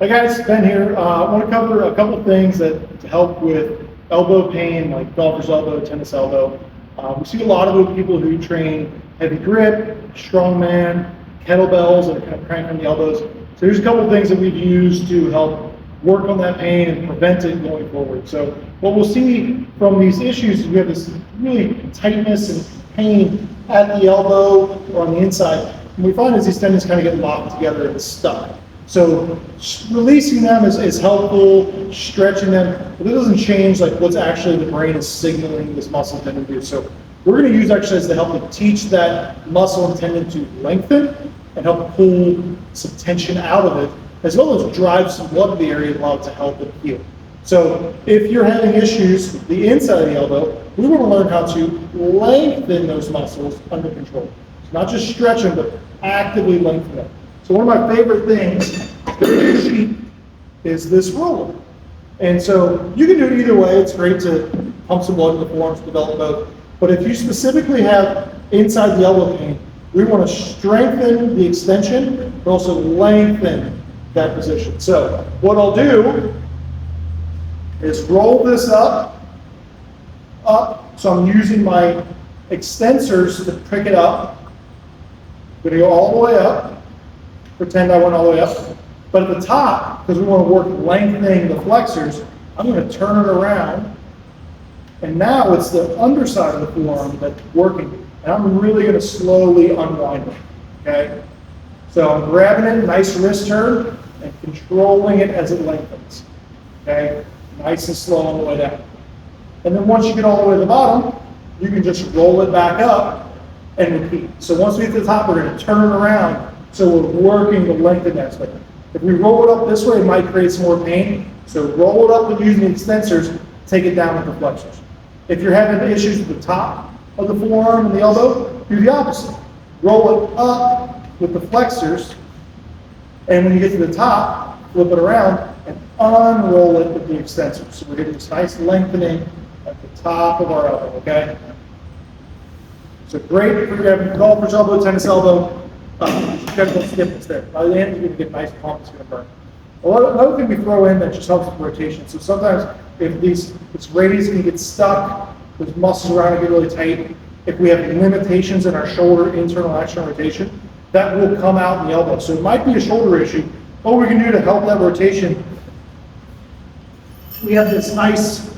Hi guys, Ben here. I want to cover a couple things that to help with elbow pain, like golfer's elbow, tennis elbow. We see a lot of people who train heavy grip, strongman, kettlebells, and kind of crank on the elbows. So here's a couple things that we've used to help work on that pain and prevent it going forward. So what we'll see from these issues is we have this really tightness and pain at the elbow or on the inside. And we find as these tendons kind of get locked together and stuck. So releasing them is helpful, stretching them, but it doesn't change like what's actually the brain is signaling this muscle tendon to do. So we're going to use exercise to help to teach that muscle and tendon to lengthen and help pull some tension out of it, as well as drive some blood to the area and allow it to help it heal. So if you're having issues with the inside of the elbow, we want to learn how to lengthen those muscles under control. So not just stretch them, but actively lengthen them. So one of my favorite things is this roller. And so you can do it either way. It's great to pump some blood in the forearms, develop both. But if you specifically have inside the elbow pain, we want to strengthen the extension, but also lengthen that position. So what I'll do is roll this up. So I'm using my extensors to pick it up. I'm going to go all the way up. Pretend I went all the way up. But at the top, because we want to work lengthening the flexors, I'm going to turn it around. And now it's the underside of the forearm that's working. And I'm really going to slowly unwind it. Okay? So I'm grabbing it, nice wrist turn, and controlling it as it lengthens. Okay? Nice and slow on the way down. And then once you get all the way to the bottom, you can just roll it back up and repeat. So once we get to the top, we're going to turn it around. So we're working the lengthen aspect. If we roll it up this way, it might create some more pain. So roll it up with using the extensors, take it down with the flexors. If you're having issues with the top of the forearm and the elbow, do the opposite. Roll it up with the flexors, and when you get to the top, flip it around and unroll it with the extensors. So we're getting this nice lengthening at the top of our elbow, okay? So great if you're having golfer's elbow, tennis elbow. Don't skip this there. By the end, you're going to get nice pump. It's going to burn. Another thing we throw in that just helps with rotation. So sometimes if this radius can get stuck, those muscles around it get really tight. If we have limitations in our shoulder internal and external rotation, that will come out in the elbow. So it might be a shoulder issue. What we can do to help that rotation, we have this nice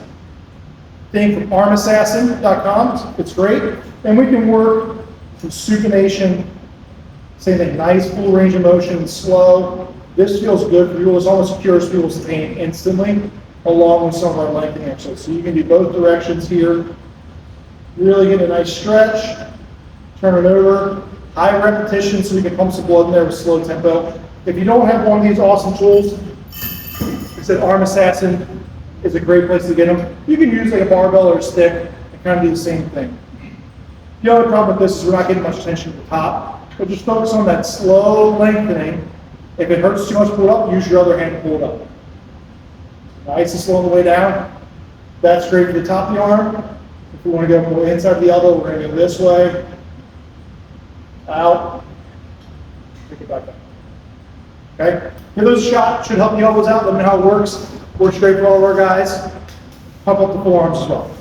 thing from armassassin.com. It's great. And we can work from supination. Same thing, nice full range of motion, slow. This feels good for people. It almost cures people's pain instantly, along with some of our lengthening exercises. So you can do both directions here. Really get a nice stretch, turn it over, high repetition so we can pump some blood in there with slow tempo. If you don't have one of these awesome tools, I said Arm Assassin is a great place to get them. You can use like a barbell or a stick and kind of do the same thing. The other problem with this is we're not getting much tension at the top. But just focus on that slow lengthening. If it hurts too much, pull it up, use your other hand to pull it up. Nice and slow on the way down. That's great for the top of the arm. If we want to go more inside the elbow, we're going to go this way. Out. Pick it back up. Okay? Give those a shot. Should help the elbows out. Let me know how it works. Works great for all of our guys. Pump up the forearms as well.